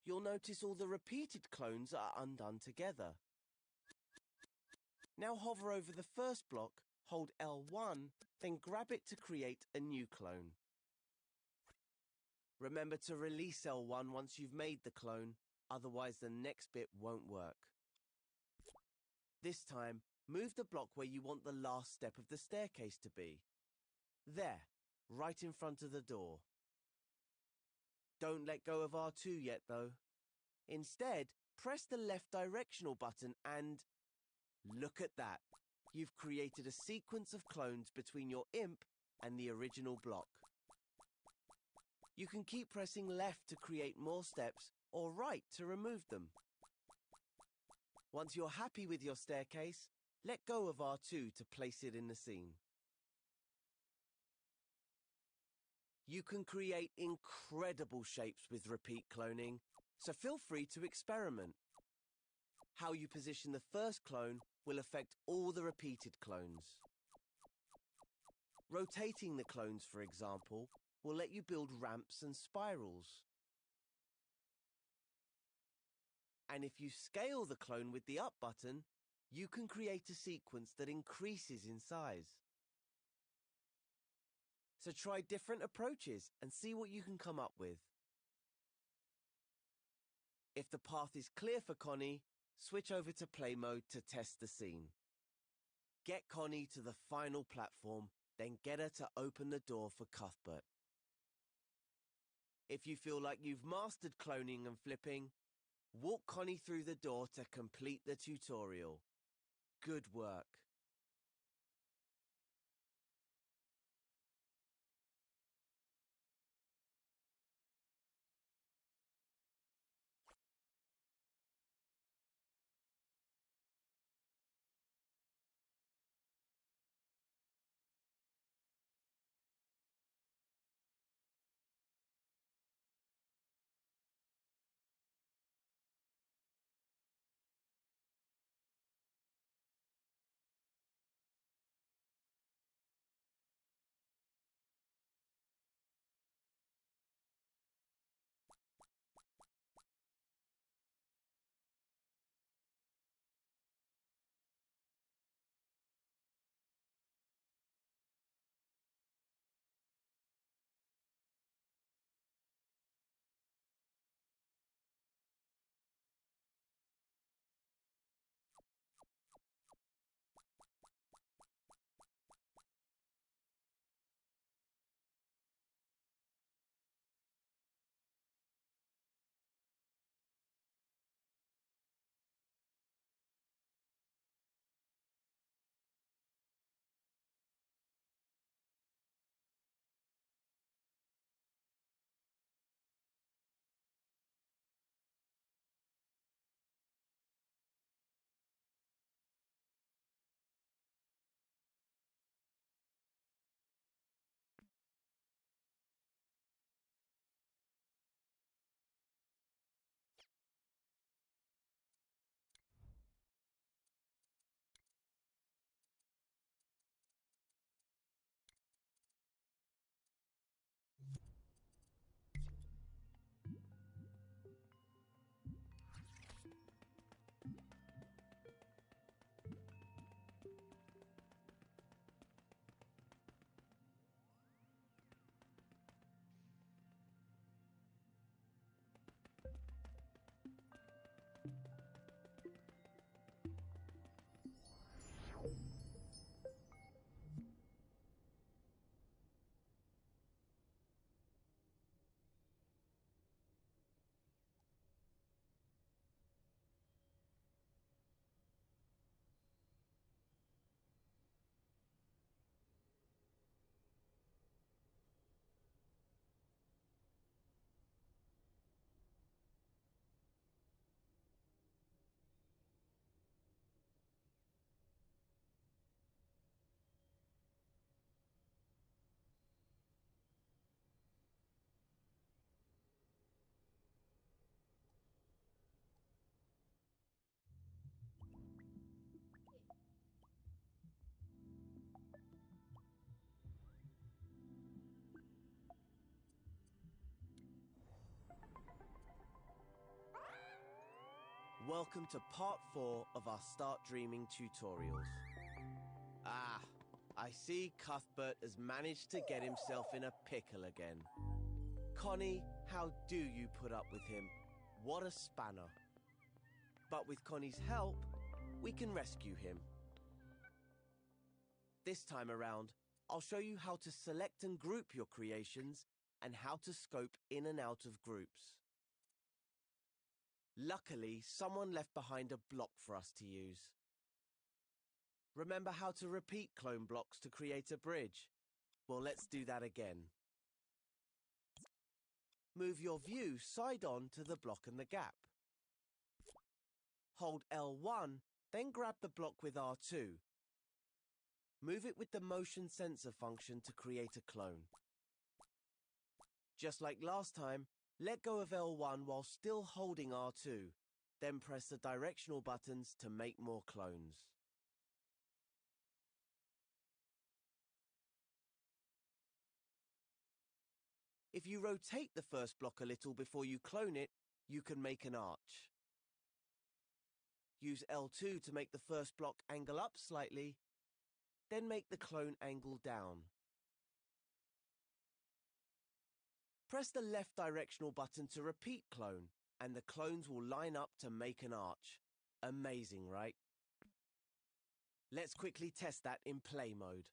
S1: You'll notice all the repeated clones are undone together. Now hover over the first block, hold L1, then grab it to create a new clone. Remember to release L1 once you've made the clone, otherwise the next bit won't work. This time, move the block where you want the last step of the staircase to be. There, right in front of the door. Don't let go of R2 yet though. Instead, press the left directional button and look at that. You've created a sequence of clones between your imp and the original block. You can keep pressing left to create more steps or right to remove them. Once you're happy with your staircase, let go of R2 to place it in the scene. You can create incredible shapes with repeat cloning, so feel free to experiment. How you position the first clone will affect all the repeated clones. Rotating the clones, for example, will let you build ramps and spirals. And if you scale the clone with the up button, you can create a sequence that increases in size. So try different approaches and see what you can come up with. If the path is clear for Connie, switch over to play mode to test the scene. Get Connie to the final platform, then get her to open the door for Cuthbert. If you feel like you've mastered cloning and flipping, walk Connie through the door to complete the tutorial. Good work. Welcome to part 4 of our Start Dreaming tutorials. I see Cuthbert has managed to get himself in a pickle again. Connie, how do you put up with him? What a spanner. But with Connie's help, we can rescue him. This time around, I'll show you how to select and group your creations and how to scope in and out of groups. Luckily, someone left behind a block for us to use. Remember how to repeat clone blocks to create a bridge? Well, let's do that again. Move your view side on to the block and the gap. Hold L1, then grab the block with R2. Move it with the motion sensor function to create a clone. Just like last time, let go of L1 while still holding R2, then press the directional buttons to make more clones. If you rotate the first block a little before you clone it, you can make an arch. Use L2 to make the first block angle up slightly, then make the clone angle down. Press the left directional button to repeat clone, and the clones will line up to make an arch. Amazing, right? Let's quickly test that in play mode.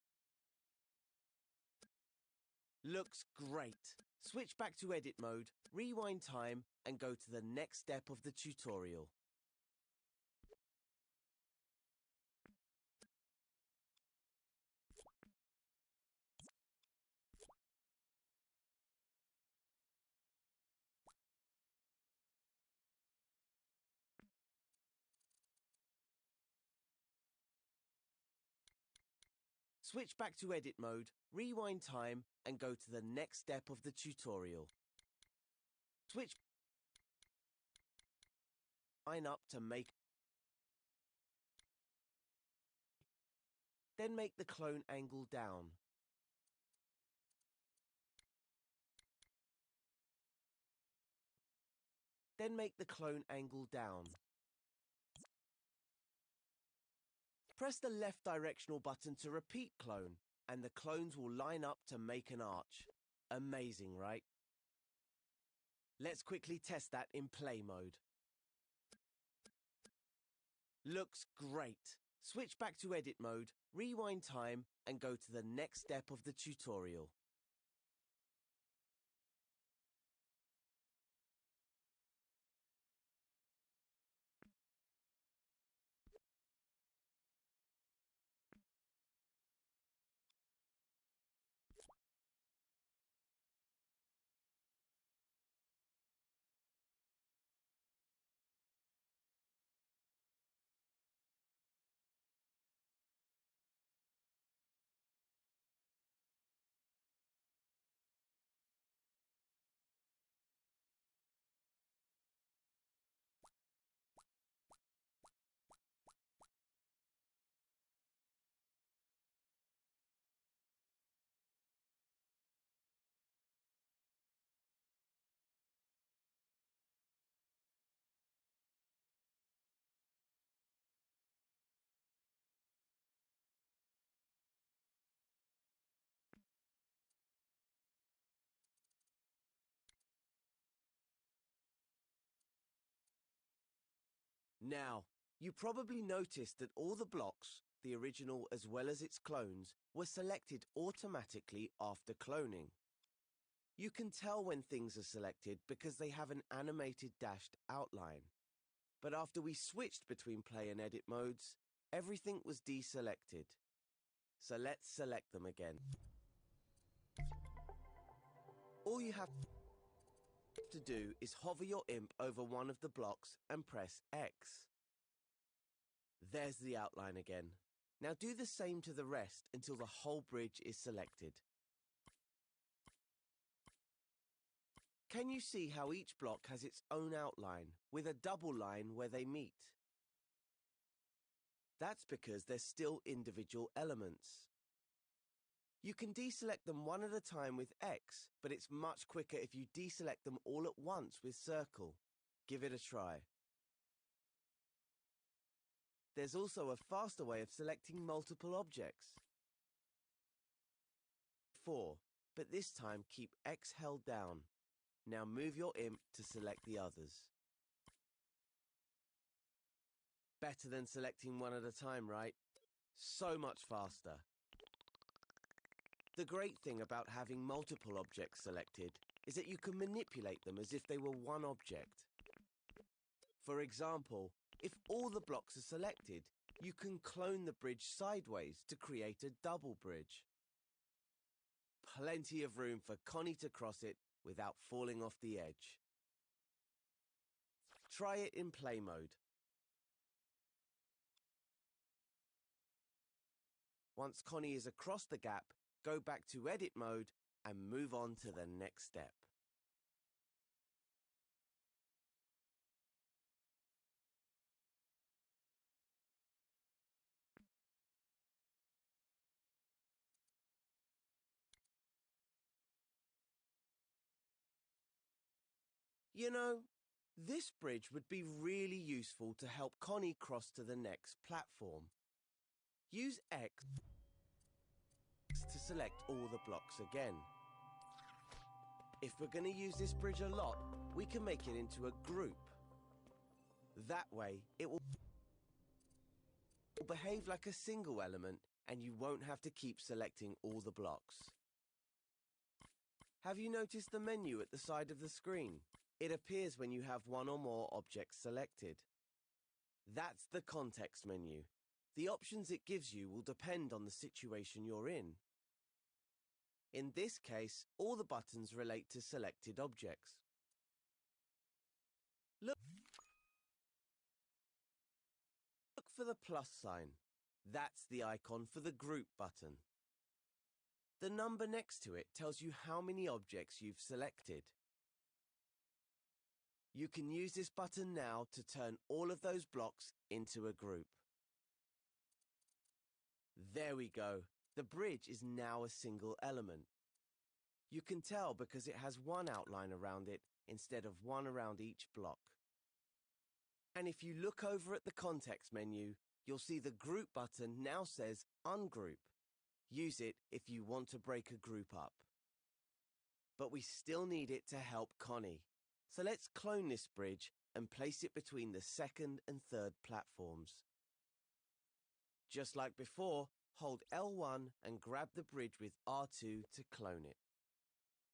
S1: Looks great. Switch back to edit mode, rewind time, and go to the next step of the tutorial. Switch back to edit mode, rewind time, and go to the next step of the tutorial. Switch line up to make, then make the clone angle down. Then make the clone angle down. Press the left directional button to repeat clone, and the clones will line up to make an arch. Amazing, right? Let's quickly test that in play mode. Looks great. Switch back to edit mode, rewind time, and go to the next step of the tutorial. Now, you probably noticed that all the blocks, the original as well as its clones, were selected automatically after cloning. You can tell when things are selected because they have an animated dashed outline. But after we switched between play and edit modes, everything was deselected. So let's select them again. All you have to do is hover your imp over one of the blocks and press X. There's the outline again. Now do the same to the rest until the whole bridge is selected. Can you see how each block has its own outline, with a double line where they meet? That's because they're still individual elements. You can deselect them one at a time with X, but it's much quicker if you deselect them all at once with Circle. Give it a try. there's also a faster way of selecting multiple objects. 4, but this time keep X held down. Now move your imp to select the others. Better than selecting one at a time, right? So much faster. The great thing about having multiple objects selected is that you can manipulate them as if they were one object. For example, if all the blocks are selected, you can clone the bridge sideways to create a double bridge. Plenty of room for Connie to cross it without falling off the edge. Try it in play mode. Once Connie is across the gap, go back to edit mode and move on to the next step. You know, this bridge would be really useful to help Connie cross to the next platform. Use X to select all the blocks again. If we're going to use this bridge a lot, we can make it into a group. That way, it will behave like a single element and you won't have to keep selecting all the blocks. Have you noticed the menu at the side of the screen? It appears when you have one or more objects selected. That's the context menu. The options it gives you will depend on the situation you're in. In this case, all the buttons relate to selected objects. Look for the plus sign. That's the icon for the group button. The number next to it tells you how many objects you've selected. You can use this button now to turn all of those blocks into a group. There we go. The bridge is now a single element. You can tell because it has one outline around it instead of one around each block. And if you look over at the context menu, you'll see the group button now says ungroup. Use it if you want to break a group up. But we still need it to help Connie. So let's clone this bridge and place it between the second and third platforms. Just like before, hold L1 and grab the bridge with R2 to clone it.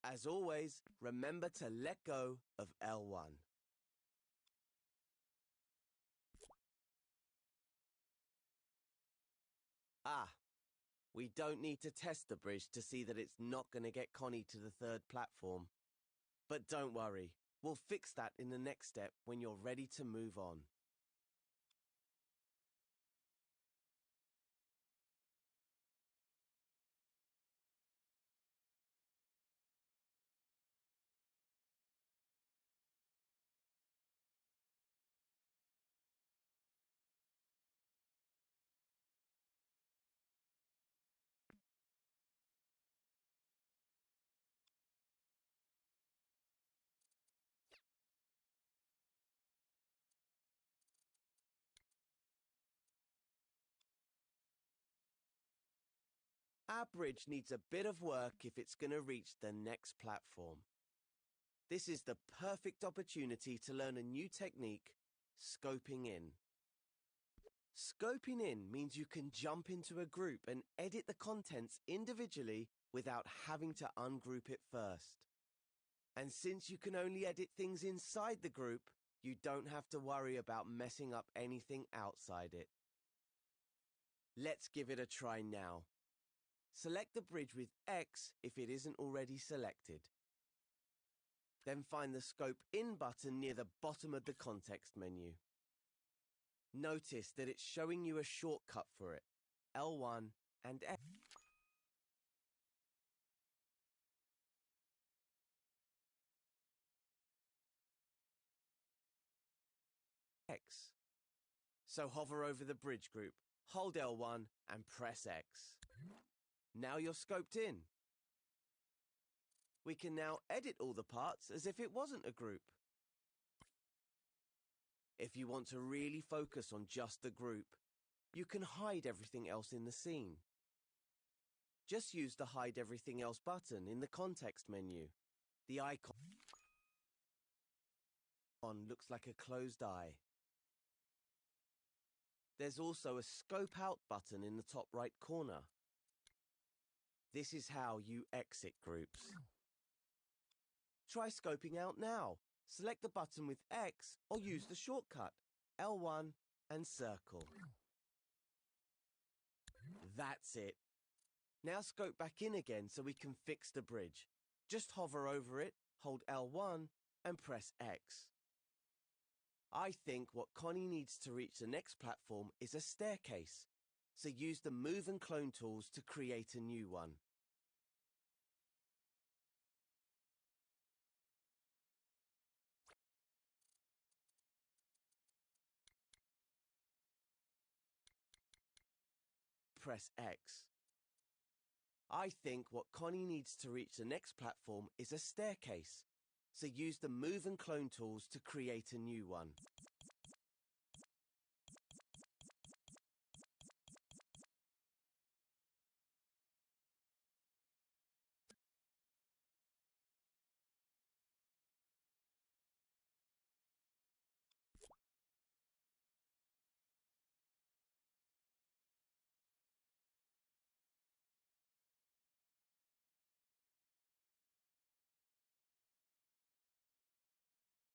S1: As always, remember to let go of L1. We don't need to test the bridge to see that it's not going to get Connie to the third platform. But don't worry, we'll fix that in the next step when you're ready to move on. Our bridge needs a bit of work if it's going to reach the next platform. This is the perfect opportunity to learn a new technique, scoping in. Scoping in means you can jump into a group and edit the contents individually without having to ungroup it first. And since you can only edit things inside the group, you don't have to worry about messing up anything outside it. Let's give it a try now. Select the bridge with X if it isn't already selected. Then find the Scope In button near the bottom of the context menu. Notice that it's showing you a shortcut for it, L1 and X. So hover over the bridge group, hold L1 and press X. Now you're scoped in. We can now edit all the parts as if it wasn't a group. If you want to really focus on just the group, you can hide everything else in the scene. Just use the Hide Everything Else button in the context menu. The icon looks like a closed eye. There's also a Scope Out button in the top right corner. This is how you exit groups. Try scoping out now. Select the button with X or use the shortcut, L1 and circle. That's it. Now scope back in again so we can fix the bridge. Just hover over it, hold L1 and press X. I think what Connie needs to reach the next platform is a staircase, so use the Move and Clone tools to create a new one. Press X. I think what Connie needs to reach the next platform is a staircase, so use the Move and Clone tools to create a new one.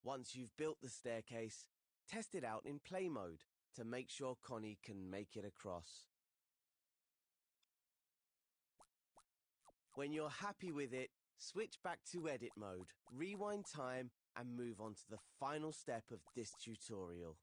S1: Once you've built the staircase, test it out in play mode to make sure Connie can make it across. When you're happy with it, switch back to edit mode, rewind time, and move on to the final step of this tutorial.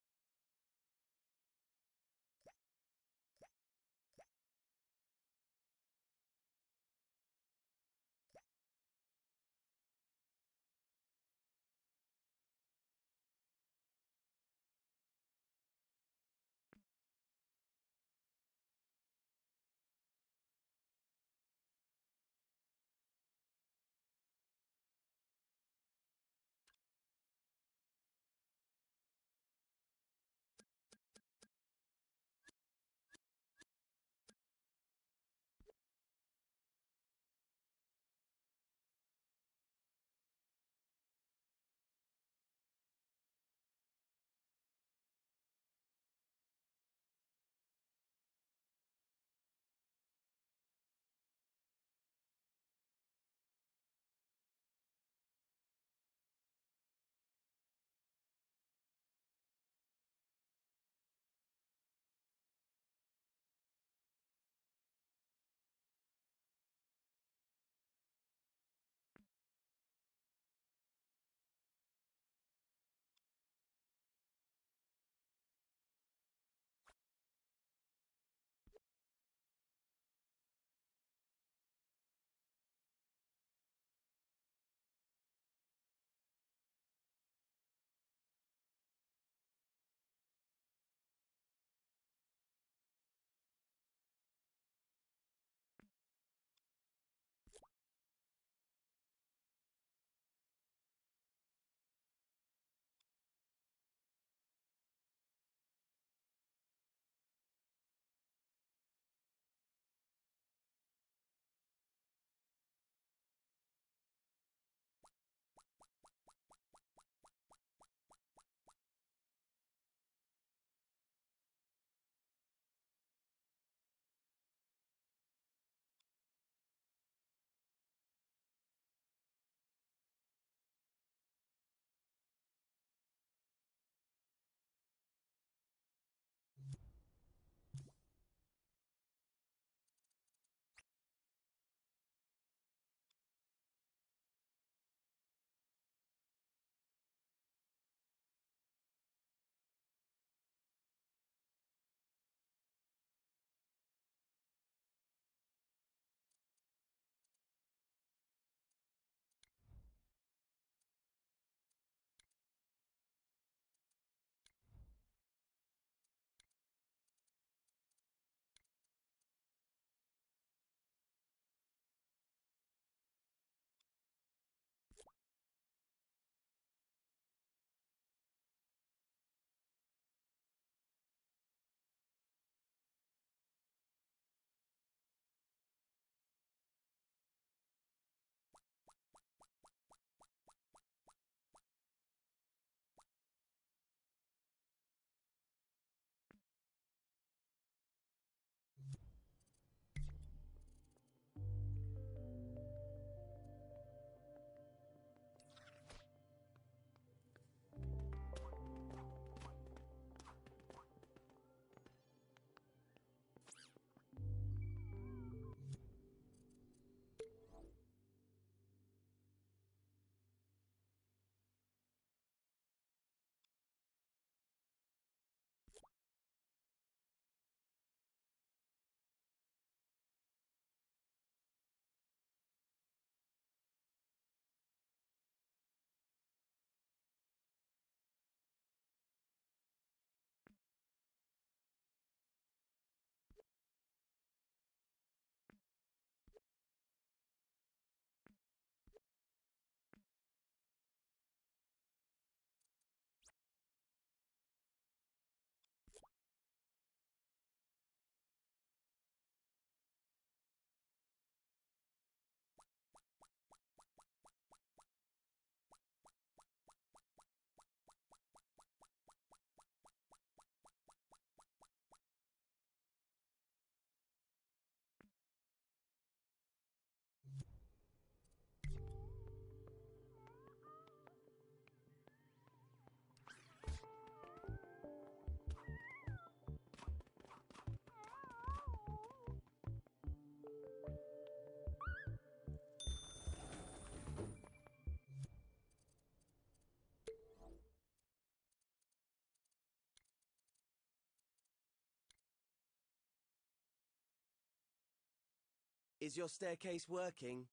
S1: Is your staircase working?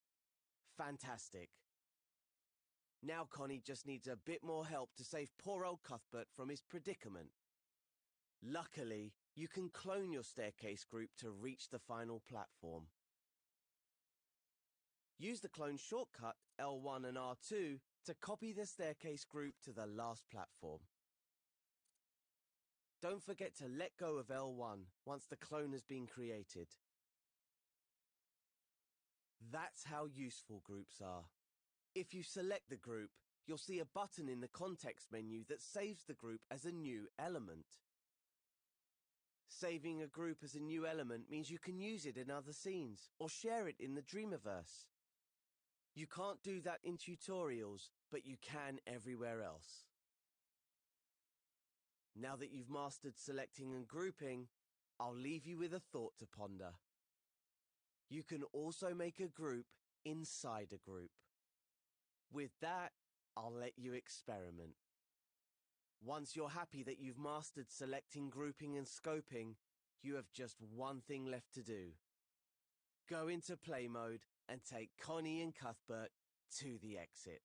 S1: Fantastic. Now Connie just needs a bit more help to save poor old Cuthbert from his predicament. Luckily, you can clone your staircase group to reach the final platform. Use the clone shortcut L1 and R2 to copy the staircase group to the last platform. Don't forget to let go of L1 once the clone has been created. That's how useful groups are. If you select the group, you'll see a button in the context menu that saves the group as a new element. Saving a group as a new element means you can use it in other scenes or share it in the Dreamiverse. You can't do that in tutorials, but you can everywhere else. Now that you've mastered selecting and grouping, I'll leave you with a thought to ponder. You can also make a group inside a group. With that, I'll let you experiment. Once you're happy that you've mastered selecting, grouping and scoping, you have just one thing left to do. Go into play mode and take Connie and Cuthbert to the exit.